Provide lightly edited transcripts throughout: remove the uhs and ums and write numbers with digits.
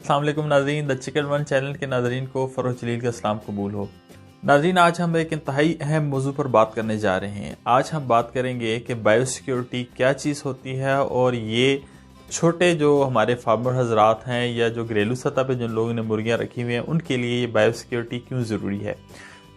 अस्सलाम वालेकुम नाज़रीन, द चिकन वन चैनल के नाज़रीन को फ़रोज़ जलील का सलाम कबूल हो। नाज़रीन, आज हम एक इंतहाई अहम मौजू पर बात करने जा रहे हैं। आज हम बात करेंगे कि बायोसिक्योरिटी क्या चीज़ होती है और ये छोटे जो हमारे फार्मर हजरात हैं या जो घरेलू सतह पे जिन लोगों ने मुर्गियाँ रखी हुई हैं उनके लिए ये बायोसिक्योरिटी क्यों ज़रूरी है।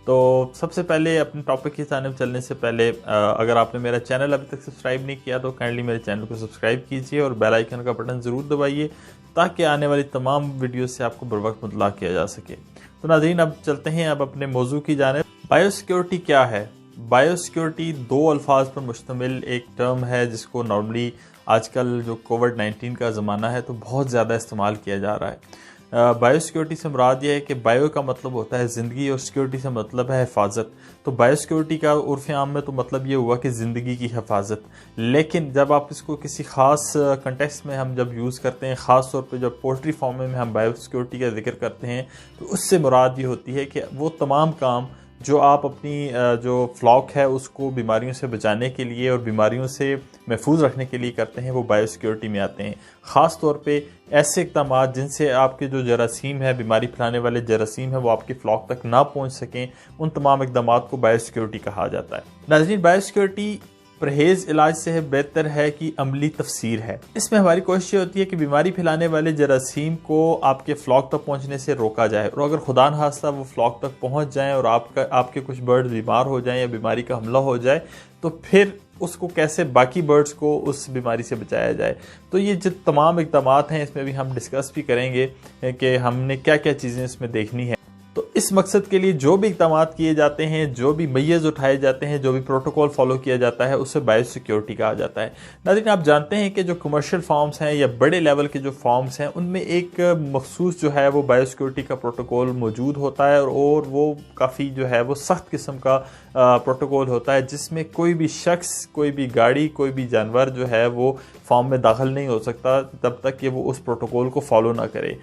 तो सबसे पहले अपने टॉपिक की जानिब चलने से पहले अगर आपने मेरा चैनल अभी तक सब्सक्राइब नहीं किया तो काइंडली मेरे चैनल को सब्सक्राइब कीजिए और बेल आइकन का बटन ज़रूर दबाइए ताकि आने वाली तमाम वीडियो से आपको बर वक्त मुतला किया जा सके। तो नाज़रीन, अब चलते हैं अब अपने मौजू की जानिब। बायोसिक्योरिटी क्या है? बायोसिक्योरिटी दो अल्फाज पर मुश्तमिल एक टर्म है जिसको नॉर्मली आजकल जो कोविड-19 का ज़माना है तो बहुत ज़्यादा इस्तेमाल किया जा रहा है। बायोसिक्योरिटी से मुराद यह है कि बायो का मतलब होता है ज़िंदगी और सिक्योरिटी से मतलब है हिफाजत। तो बायोसिक्योरिटी का उर्फ़ आम में तो मतलब ये हुआ कि ज़िंदगी की हिफाजत। लेकिन जब आप इसको किसी ख़ास कंटेक्स्ट में हम जब यूज़ करते हैं, ख़ास तौर पे जब पोल्ट्री फार्म में हम बायोसिक्योरिटी का जिक्र करते हैं तो उससे मुराद ये होती है कि वो तमाम काम जो आप अपनी जो फ्लॉक है उसको बीमारियों से बचाने के लिए और बीमारियों से महफूज रखने के लिए करते हैं, वो बायोसिक्योरिटी में आते हैं। ख़ास तौर पे ऐसे इक़दाम जिनसे आपके जो जरासीम है, बीमारी फैलाने वाले जरासीम है, वो आपकी फ्लॉक तक ना पहुंच सकें, उन तमाम इक़दाम को बायोसिक्योरिटी कहा जाता है। नाज़रीन, बायोसिक्योरिटी परहेज इलाज से बेहतर है कि अमली तफसीर है। इसमें हमारी कोशिश ये होती है कि बीमारी फैलाने वाले जरासीम को आपके फ्लॉक तक पहुंचने से रोका जाए और अगर खुदा न खास्ता वो फ्लॉक तक पहुंच जाएं और आपके कुछ बर्ड्स बीमार हो जाएं या बीमारी का हमला हो जाए तो फिर उसको कैसे बाकी बर्ड्स को उस बीमारी से बचाया जाए। तो ये जो तमाम इक़दाम हैं इसमें भी हम डिस्कस भी करेंगे कि हमने क्या क्या चीज़ें इसमें देखनी है। तो इस मकसद के लिए जो भी इक़दाम किए जाते हैं, जो भी मैय्यज़ उठाए जाते हैं, जो भी प्रोटोकॉल फॉलो किया जाता है उसे बायोसिक्योरिटी कहा जाता है। नाज़रीन, आप जानते हैं कि जो कमर्शियल फार्म्स हैं या बड़े लेवल के जो फार्म्स हैं उनमें एक मखसूस जो है वो बायोसिक्योरिटी का प्रोटोकॉल मौजूद होता है और वो काफ़ी जो है वो सख्त किस्म का प्रोटोकॉल होता है जिसमें कोई भी शख्स, कोई भी गाड़ी, कोई भी जानवर जो है वो फार्म में दाखिल नहीं हो सकता तब तक कि वो उस प्रोटोकॉल को फॉलो ना करे।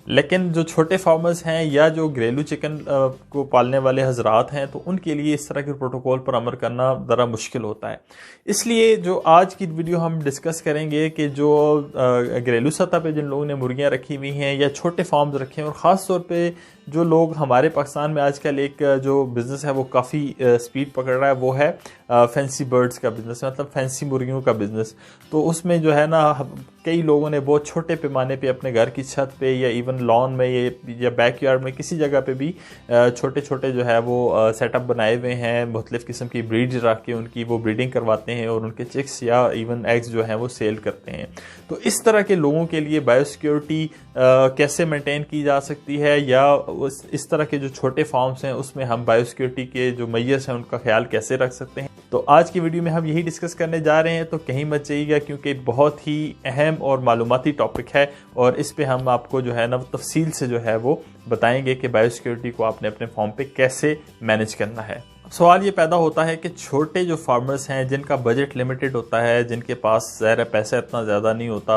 लेकिन जो छोटे फार्मर्स हैं या जो घरेलू चिकन को पालने वाले हजरात हैं तो उनके लिए इस तरह के प्रोटोकॉल पर अमल करना ज़रा मुश्किल होता है। इसलिए जो आज की वीडियो हम डिस्कस करेंगे कि जो घरेलू सतह पे जिन लोगों ने मुर्गियां रखी हुई हैं या छोटे फार्म्स रखे हैं और ख़ास तौर पे जो लोग हमारे पाकिस्तान में आजकल एक जो बिज़नेस है वो काफ़ी स्पीड पकड़ रहा है वो है फैंसी बर्ड्स का बिज़नेस, मतलब फैंसी मुर्गियों का बिज़नेस। तो उसमें जो है ना कई लोगों ने बहुत छोटे पैमाने पे अपने घर की छत पे या इवन लॉन में या बैकयार्ड में किसी जगह पे भी छोटे छोटे जो है वो सेटअप बनाए हुए हैं। मुख्तलिफ़ किस्म की ब्रीड्स रख के उनकी वो ब्रीडिंग करवाते हैं और उनके चिक्स या इवन एग्स जो हैं वो सेल करते हैं। तो इस तरह के लोगों के लिए बायोसिक्योरिटी कैसे मेंटेन की जा सकती है या इस तरह के जो छोटे फार्म्स हैं उसमें हम बायोसिक्योरिटी के जो मैयर्स हैं उनका ख्याल कैसे रख सकते हैं, तो आज की वीडियो में हम यही डिस्कस करने जा रहे हैं। तो कहीं मत जाइएगा क्योंकि बहुत ही अहम और मालूमाती टॉपिक है और इस पे हम आपको जो है ना तफसील से जो है वो बताएंगे कि बायोसिक्योरिटी को आपने अपने फार्म पे कैसे मैनेज करना है। सवाल ये पैदा होता है कि छोटे जो फार्मर्स हैं जिनका बजट लिमिटेड होता है, जिनके पास ज़ाहिर पैसा इतना ज़्यादा नहीं होता,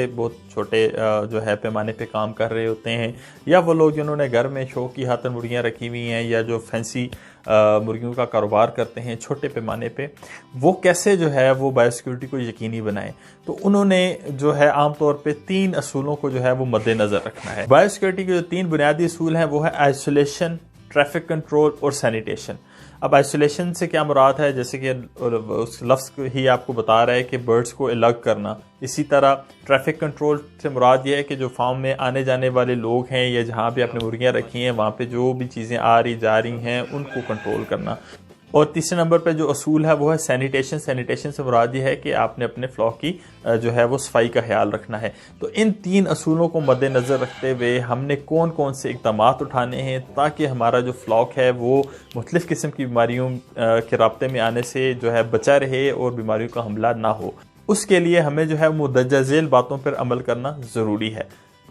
बहुत छोटे जो है पैमाने पे काम कर रहे होते हैं, या वो लोग जिन्होंने घर में शौक की खातिर मुर्गियाँ रखी हुई हैं या जो फैंसी मुर्गियों का कारोबार करते हैं छोटे पैमाने पे, वो कैसे जो है वो बायोसिक्योरिटी को यकीनी बनाएं। तो उन्होंने जो है आमतौर पे 3 असूलों को जो है वो मद्देनज़र रखना है। बायोसिक्योरिटी के जो 3 बुनियादी असूल हैं वो है आइसोलेशन, ट्रैफिक कंट्रोल और सैनिटेशन। अब आइसोलेशन से क्या मुराद है, जैसे कि उस लफ्ज़ ही आपको बता रहा है कि बर्ड्स को अलग करना। इसी तरह ट्रैफिक कंट्रोल से मुराद ये है कि जो फार्म में आने जाने वाले लोग हैं या जहाँ पे आपने मुर्गियाँ रखी हैं वहाँ पे जो भी चीज़ें आ रही जा रही हैं उनको कंट्रोल करना। और तीसरे नंबर पे जो असूल है वो है सैनिटेशन। सैनिटेशन से मुराद ये है कि आपने अपने फ्लॉक की जो है वो सफाई का ख्याल रखना है। तो इन 3 असूलों को मद्देनज़र रखते हुए हमने कौन कौन से इक़दाम उठाने हैं ताकि हमारा जो फ्लॉक है वो मुख्तलिफ़ किस्म की बीमारियों के राब्ते में आने से जो है बचा रहे और बीमारियों का हमला ना हो। उसके लिए हमें जो है मुंदरजा झेल बातों पर अमल करना ज़रूरी है।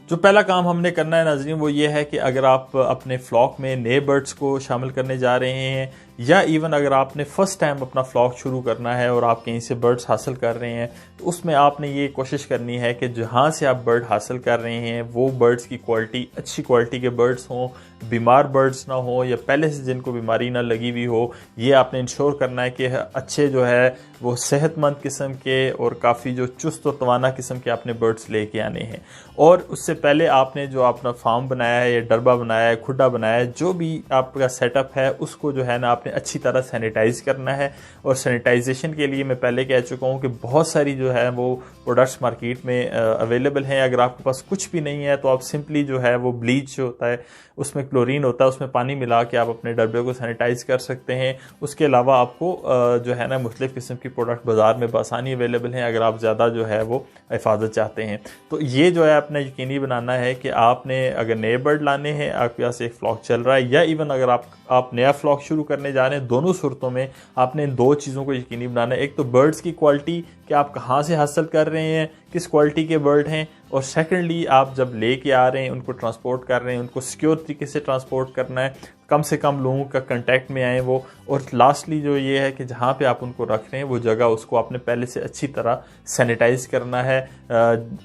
जो पहला काम हमने करना है नाज़रीन वो ये है कि अगर आप अपने फ्लॉक में नए बर्ड्स को शामिल करने जा रहे हैं या इवन अगर आपने फर्स्ट टाइम अपना फ्लॉक शुरू करना है और आप कहीं से बर्ड्स हासिल कर रहे हैं, तो उसमें आपने ये कोशिश करनी है कि जहाँ से आप बर्ड हासिल कर रहे हैं वो बर्ड्स की क्वालिटी अच्छी क्वालिटी के बर्ड्स हों, बीमार बर्ड्स ना हो या पहले से जिनको बीमारी ना लगी हुई हो। ये आपने इंश्योर करना है कि अच्छे जो है वो सेहतमंद किस्म के और काफ़ी जो चुस्त और तवाना किस्म के आपने बर्ड्स लेके आने हैं। और उससे पहले आपने जो अपना फार्म बनाया है या डरबा बनाया है, खुड्डा बनाया है, जो भी आपका सेटअप है उसको जो है ना आपने अच्छी तरह सैनिटाइज करना है। और सैनिटाइजेशन के लिए मैं पहले कह चुका हूँ कि बहुत सारी जो है वो प्रोडक्ट्स मार्केट में अवेलेबल हैं। अगर आपके पास कुछ भी नहीं है तो आप सिंपली जो है वो ब्लीच जो होता है उसमें क्लोरीन होता है, उसमें पानी मिला के आप अपने डब्बे को सैनिटाइज कर सकते हैं। उसके अलावा आपको जो है ना मुख्तलिफ किस्म की प्रोडक्ट बाज़ार में बआसानी अवेलेबल हैं अगर आप ज़्यादा जो है वो हिफाजत चाहते हैं। तो ये जो है अपना यकीनी बनाना है कि आपने अगर नए बर्ड लाने हैं, आपके पास एक फ्लॉक चल रहा है या इवन अगर आप नया फ्लॉक शुरू करने जा रहे हैं, दोनों सूरतों में आपने इन दो चीज़ों को यकीनी बनाना है। एक तो बर्ड्स की क्वालिटी कि आप कहाँ से हासिल कर रहे हैं, किस क्वालिटी के बर्ड हैं, और सेकेंडली आप जब लेके आ रहे हैं उनको ट्रांसपोर्ट कर रहे हैं, उनको सिक्योर तरीके से ट्रांसपोर्ट करना है, कम से कम लोगों का कांटेक्ट में आए वो। और लास्टली जो ये है कि जहाँ पे आप उनको रख रहे हैं वो जगह उसको आपने पहले से अच्छी तरह सैनिटाइज करना है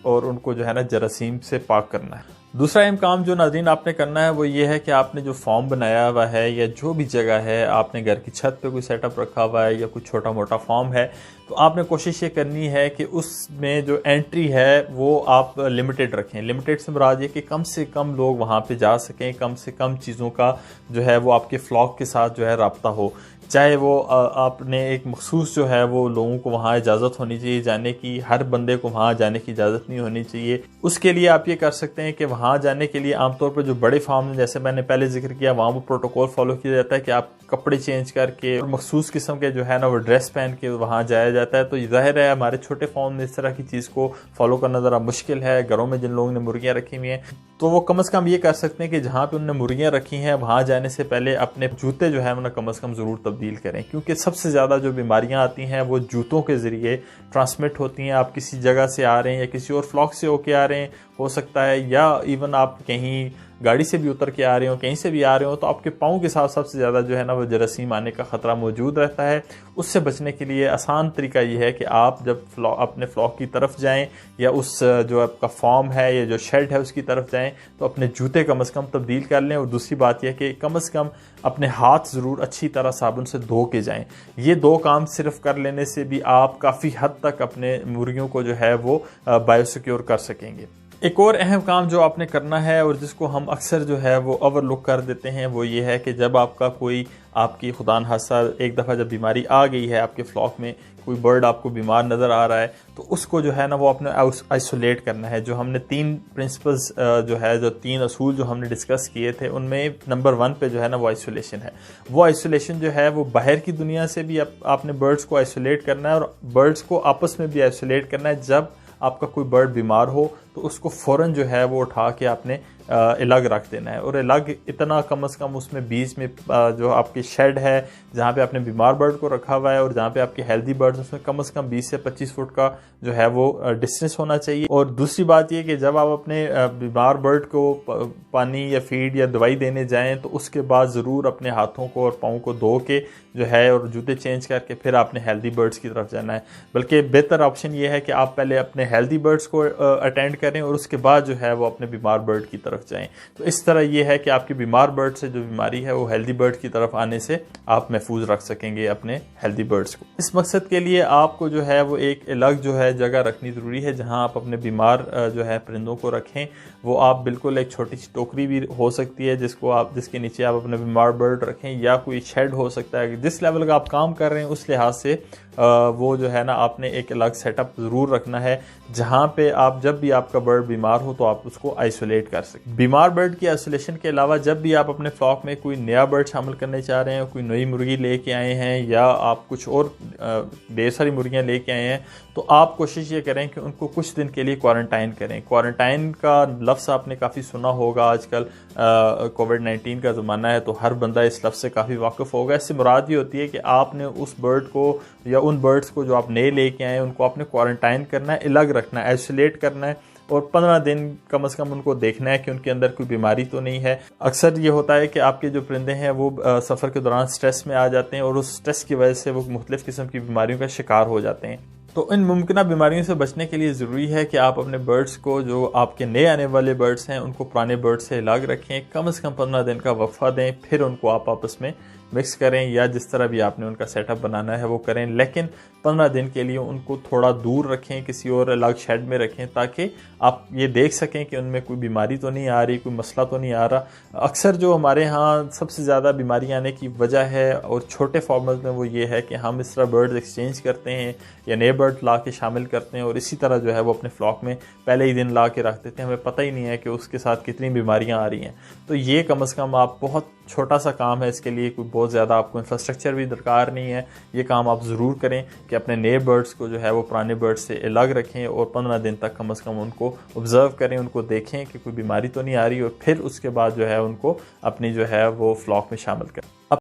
और उनको जो है ना जरासीम से पाक करना है। दूसरा अहम काम जो नाज़रीन आपने करना है वो ये है कि आपने जो फॉर्म बनाया हुआ है या जो भी जगह है, आपने घर की छत पे कोई सेटअप रखा हुआ है या कुछ छोटा मोटा फॉर्म है, तो आपने कोशिश ये करनी है कि उसमें जो एंट्री है वो आप लिमिटेड रखें। लिमिटेड से मुराद ये कि कम से कम लोग वहाँ पे जा सकें, कम से कम चीज़ों का जो है वो आपके फ्लॉक के साथ जो है राब्ता हो। चाहे वो आपने एक मखसूस जो है वो लोगों को वहाँ इजाज़त होनी चाहिए जाने की, हर बंदे को वहाँ जाने की इजाज़त नहीं होनी चाहिए। उसके लिए आप ये कर सकते हैं कि वहाँ जाने के लिए आमतौर पर जो बड़े फार्म हैं, जैसे मैंने पहले जिक्र किया, वहाँ वो प्रोटोकॉल फॉलो किया जाता है कि आप कपड़े चेंज करके और मखसूस किस्म के जो है ना वो ड्रेस पहन के वहाँ जाया जाता है। तो जाहिर है हमारे छोटे फार्म में इस तरह की चीज़ को फॉलो करना ज़रा मुश्किल है। घरों में जिन लोगों ने मुर्गियाँ रखी हुई हैं तो वो कम से कम ये कर सकते हैं कि जहाँ पे उन्होंने मुर्गियाँ रखी हैं वहाँ जाने से पहले अपने जूते जो है उन्हें कम से कम ज़रूर तब्दील करें, क्योंकि सबसे ज़्यादा जो बीमारियाँ आती हैं वो जूतों के ज़रिए ट्रांसमिट होती हैं। आप किसी जगह से आ रहे हैं या किसी और फ्लॉक से होके आ रहे हैं हो सकता है, या इवन आप कहीं गाड़ी से भी उतर के आ रहे हो, कहीं से भी आ रहे हो, तो आपके पाँव के साथ सबसे ज़्यादा जो है ना वो जरासीम आने का ख़तरा मौजूद रहता है। उससे बचने के लिए आसान तरीका ये है कि आप जब अपने फ्लॉक की तरफ जाएं या उस जो आपका फॉर्म है या जो शेड है उसकी तरफ जाएं तो अपने जूते कम से कम तब्दील कर लें। और दूसरी बात यह कि कम से कम अपने हाथ ज़रूर अच्छी तरह साबुन से धो के जाएं। ये दो काम सिर्फ कर लेने से भी आप काफ़ी हद तक अपने मुर्गियों को जो है वो बायोसिक्योर कर सकेंगे। एक और अहम काम जो आपने करना है और जिसको हम अक्सर जो है वो ओवरलुक कर देते हैं वो ये है कि जब आपका कोई आपकी खुदा न खास्ता एक दफ़ा जब बीमारी आ गई है आपके फ्लॉक में, कोई बर्ड आपको बीमार नज़र आ रहा है, तो उसको जो है ना वो अपने आइसोलेट करना है। जो हमने 3 प्रिंसिपल्स जो 3 असूल जो हमने डिस्कस किए थे उनमें नंबर 1 पे जो है ना वो आइसोलेशन है। वो आइसोलेशन जो है वो बाहर की दुनिया से भी आपने बर्ड्स को आइसोलेट करना है और बर्ड्स को आपस में भी आइसोलेट करना है। जब आपका कोई बर्ड बीमार हो तो उसको फ़ौरन जो है वो उठा के आपने अलग रख देना है। और अलग इतना कम से कम उसमें बीच में जो आपकी शेड है जहाँ पे आपने बीमार बर्ड को रखा हुआ है और जहाँ पे आपके हेल्दी बर्ड्स उसमें कम से कम 20 से 25 फुट का जो है वो डिस्टेंस होना चाहिए। और दूसरी बात ये कि जब आप अपने बीमार बर्ड को पानी या फीड या दवाई देने जाएं तो उसके बाद ज़रूर अपने हाथों को और पाँव को धो के जो है और जूते चेंज करके फिर आपने हेल्दी बर्ड्स की तरफ जाना है। बल्कि बेहतर ऑप्शन ये है कि आप पहले अपने हेल्दी बर्ड्स को अटेंड करें और उसके बाद जो है वो अपने बीमार बर्ड की तरफ जाएं। तो इस तरह ये है कि आपकी बीमार बर्ड से जो बीमारी है वो हेल्दी बर्ड की तरफ आने से आप महफूज रख सकेंगे अपने हेल्दी बर्ड्स को। इस मकसद के लिए आपको जो है वो एक अलग जो है जगह रखनी ज़रूरी है जहां आप अपने बीमार जो है परिंदों को रखें। वो आप बिल्कुल एक छोटी सी टोकरी भी हो सकती है जिसके नीचे आप अपने बीमार बर्ड रखें, या कोई शेड हो सकता है। जिस लेवल का आप काम कर रहे हैं उस लिहाज से वो जो है ना आपने एक अलग सेटअप ज़रूर रखना है जहाँ पे आप जब भी आपका बर्ड बीमार हो तो आप उसको आइसोलेट कर सकें। बीमार बर्ड की आइसोलेशन के अलावा जब भी आप अपने फ्लॉक में कोई नया बर्ड शामिल करने चाह रहे हैं, कोई नई मुर्गी लेके आए हैं या आप कुछ और ढेर सारी मुर्गियाँ लेके आए हैं, तो आप कोशिश ये करें कि उनको कुछ दिन के लिए क्वारंटाइन करें। क्वारंटाइन का लफ्ज़ आपने काफ़ी सुना होगा, आजकल कोविड-19 का ज़माना है तो हर बंदा इस लफ्ज़ से काफ़ी वाकिफ़ होगा। इससे मुराद ये होती है कि आपने उस बर्ड को या उन बर्ड्स को जो आप नए लेके आए हैं उनको आपने क्वारंटाइन करना है, अलग रखना है, आइसोलेट करना है और 15 दिन कम से कम उनको देखना है कि उनके अंदर कोई बीमारी तो नहीं है। अक्सर ये होता है कि आपके जो परिंदे हैं वो सफ़र के दौरान स्ट्रेस में आ जाते हैं और उस स्ट्रेस की वजह से वो मुख्तलिफ़ किस्म की बीमारियों का शिकार हो जाते हैं। तो इन मुमकिन बीमारियों से बचने के लिए ज़रूरी है कि आप अपने बर्ड्स को, जो आपके नए आने वाले बर्ड्स हैं, उनको पुराने बर्ड्स से अलग रखें, कम से कम 15 दिन का वक्फा दें, फिर उनको आप आपस में मिक्स करें या जिस तरह भी आपने उनका सेटअप बनाना है वो करें। लेकिन 15 दिन के लिए उनको थोड़ा दूर रखें, किसी और अलग शेड में रखें, ताकि आप ये देख सकें कि उनमें कोई बीमारी तो नहीं आ रही, कोई मसला तो नहीं आ रहा। अक्सर जो हमारे यहाँ सबसे ज़्यादा बीमारी आने की वजह है और छोटे फार्मर्स में वो ये है कि हम इस तरह बर्ड्स एक्सचेंज करते हैं या नए बर्ड ला के शामिल करते हैं और इसी तरह जो है वो अपने फ्लॉक में पहले ही दिन ला के रख देते हैं, हमें पता ही नहीं है कि उसके साथ कितनी बीमारियां आ रही हैं। तो ये कम से कम आप, बहुत छोटा सा काम है, इसके लिए कोई बहुत ज़्यादा आपको इंफ्रास्ट्रक्चर भी दरकार नहीं है। ये काम आप ज़रूर करें कि अपने नए बर्ड्स को जो है वो पुराने बर्ड्स से अलग रखें और 15 दिन तक कम से कम उनको ऑब्ज़र्व करें, उनको देखें कि कोई बीमारी तो नहीं आ रही, और फिर उसके बाद जो है उनको अपनी जो है वो फ्लॉक में शामिल करें।